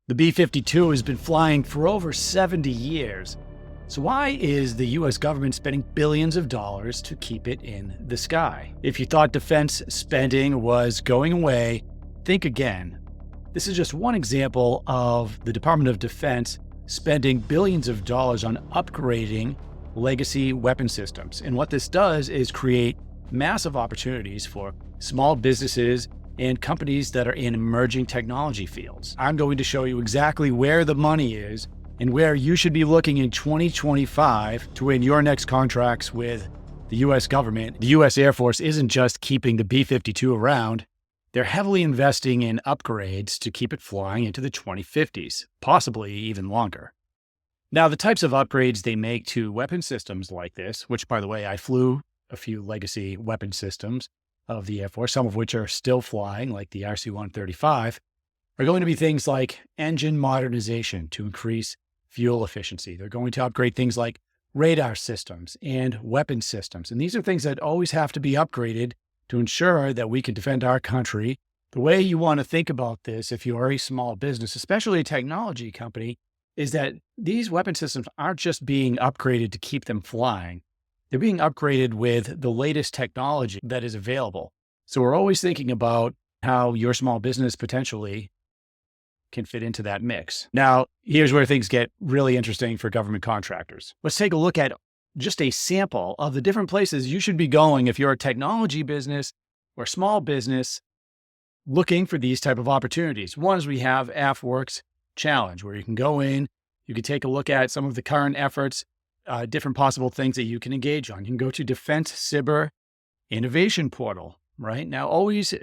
The B-52 has been flying for over 70 years. So why is the US government spending billions of dollars to keep it in the sky? If you thought defense spending was going away, think again. This is just one example of the Department of Defense spending billions of dollars on upgrading legacy weapon systems. And what this does is create massive opportunities for small businesses and companies that are in emerging technology fields. I'm going to show you exactly where the money is and where you should be looking in 2025 to win your next contracts with the US government. The US Air Force isn't just keeping the B-52 around. They're heavily investing in upgrades to keep it flying into the 2050s, possibly even longer. Now, the types of upgrades they make to weapon systems like this, which, by the way, I flew a few legacy weapon systems of the Air Force, some of which are still flying, like the RC-135, are going to be things like engine modernization to increase fuel efficiency. They're going to upgrade things like radar systems and weapon systems. And these are things that always have to be upgraded to ensure that we can defend our country. The way you want to think about this, if you are a small business, especially a technology company, is that these weapon systems aren't just being upgraded to keep them flying. They're being upgraded with the latest technology that is available. So we're always thinking about how your small business potentially can fit into that mix. Now, here's where things get really interesting for government contractors. Let's take a look at just a sample of the different places you should be going if you're a technology business or small business looking for these type of opportunities. One is we have AFWorks Challenge, where you can go in, you can take a look at some of the current efforts, different possible things that you can engage on. You can go to Defense Cyber Innovation Portal, right? Now, always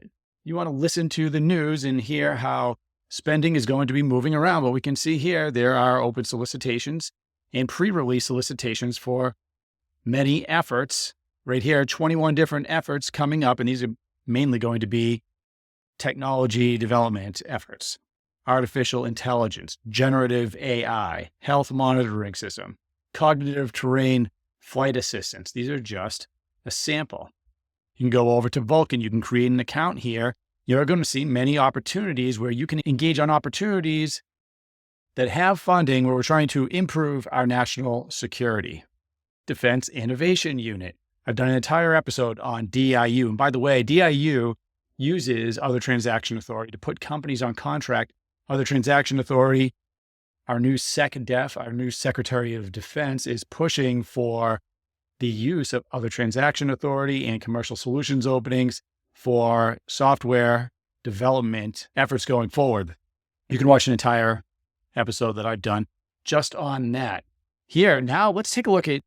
you want to listen to the news and hear how spending is going to be moving around. But we can see here, there are open solicitations and pre-release solicitations for many efforts. Right here, 21 different efforts coming up, and these are mainly going to be technology development efforts. Artificial intelligence, generative AI, health monitoring system, cognitive terrain flight assistance. These are just a sample. You can go over to Vulcan. You can create an account here. You're going to see many opportunities where you can engage on opportunities that have funding where we're trying to improve our national security. Defense Innovation Unit. I've done an entire episode on DIU. And by the way, DIU uses Other Transaction Authority to put companies on contract. Other Transaction Authority, our new SecDef, our new Secretary of Defense, is pushing for the use of Other Transaction Authority and commercial solutions openings for software development efforts going forward. You can watch an entire episode that I've done just on that. Here, now let's take a look at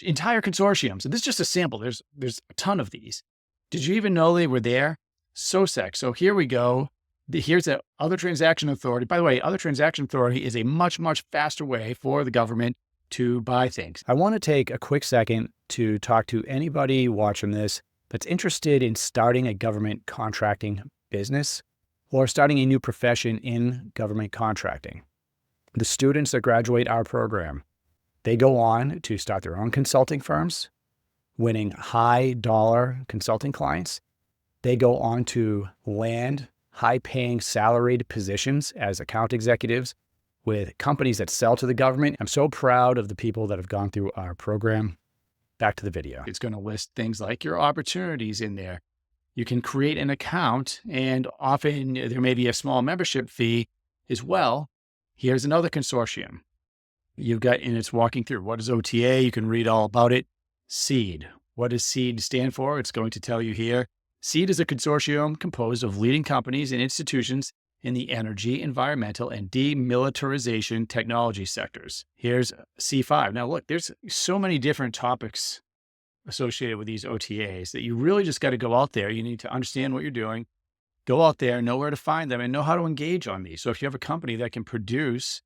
entire consortiums. And this is just a sample. There's a ton of these. Did you even know they were there? SOSEC. So here we go. Here's the Other Transaction Authority. By the way, Other Transaction Authority is a much, much faster way for the government to buy things. I want to take a quick second to talk to anybody watching this that's interested in starting a government contracting business or starting a new profession in government contracting. The students that graduate our program, they go on to start their own consulting firms, winning high dollar consulting clients. They go on to land high-paying salaried positions as account executives with companies that sell to the government. I'm so proud of the people that have gone through our program. Back to the video. It's going to list things like your opportunities in there. You can create an account, and often there may be a small membership fee as well. Here's another consortium. You've got, and it's walking through what is OTA. You can read all about it. SEED. What does SEED stand for? It's going to tell you here. SEED is a consortium composed of leading companies and institutions in the energy, environmental, and demilitarization technology sectors. Here's C5. Now look, there's so many different topics associated with these OTAs that you really just got to go out there. You need to understand what you're doing, go out there, know where to find them, and know how to engage on these. So if you have a company that can produce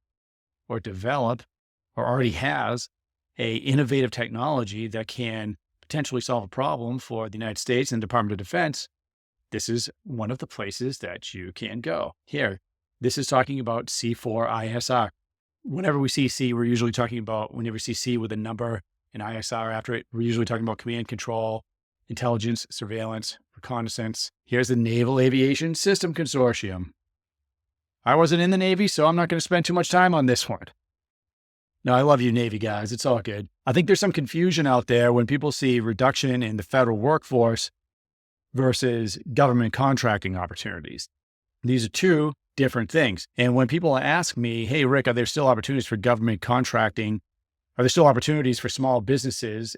or develop or already has a innovative technology that can potentially solve a problem for the United States and the Department of Defense, this is one of the places that you can go. Here, this is talking about C4ISR. Whenever we see C, we're usually talking about, whenever we see C with a number and ISR after it, we're usually talking about command control, intelligence, surveillance, reconnaissance. Here's the Naval Aviation System Consortium. I wasn't in the Navy, so I'm not going to spend too much time on this one. No, I love you, Navy guys. It's all good. I think there's some confusion out there when people see reduction in the federal workforce versus government contracting opportunities. These are two different things. And when people ask me, hey, Rick, are there still opportunities for government contracting? Are there still opportunities for small businesses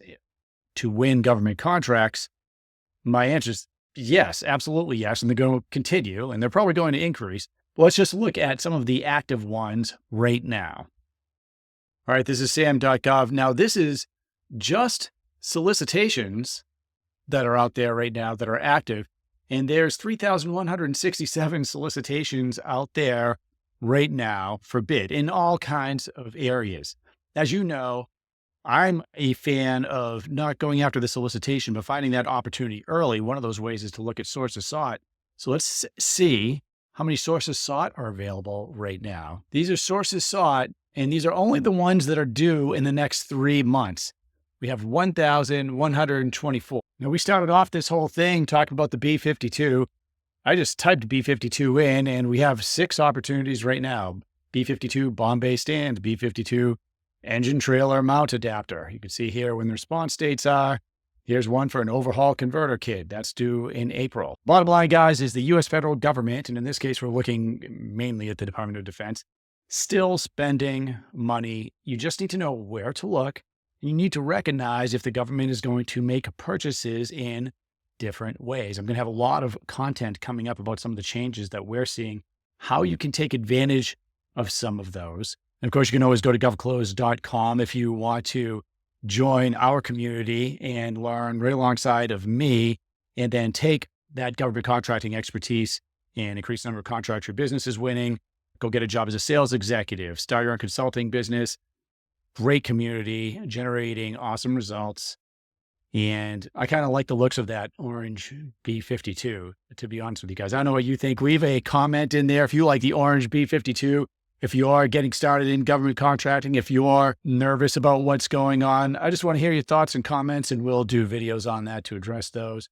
to win government contracts? My answer is yes, absolutely yes. And they're going to continue, and they're probably going to increase. But let's just look at some of the active ones right now. All right, this is Sam.gov. Now, this is just solicitations that are out there right now that are active. And there's 3,167 solicitations out there right now for bid in all kinds of areas. As you know, I'm a fan of not going after the solicitation, but finding that opportunity early. One of those ways is to look at sources sought. So let's see how many sources sought are available right now. These are sources sought, and these are only the ones that are due in the next 3 months. We have 1,124. Now, we started off this whole thing talking about the B-52. I just typed B-52 in, and we have 6 opportunities right now. B-52 Bombay stand, B-52 engine trailer mount adapter. You can see here when the response dates are. Here's one for an overhaul converter kit. That's due in April. Bottom line, guys, is the U.S. federal government, and in this case, we're looking mainly at the Department of Defense, still spending money. You just need to know where to look. You need to recognize if the government is going to make purchases in different ways. I'm going to have a lot of content coming up about some of the changes that we're seeing, how you can take advantage of some of those. And of course, you can always go to govclose.com if you want to join our community and learn right alongside of me, and then take that government contracting expertise and increase the number of contracts your business is winning. Go get a job as a sales executive, start your own consulting business. Great community, generating awesome results. And I kind of like the looks of that orange B-52, to be honest with you guys. I don't know what you think. Leave a comment in there if you like the orange B-52. If you are getting started in government contracting, if you are nervous about what's going on, I just want to hear your thoughts and comments, and we'll do videos on that to address those.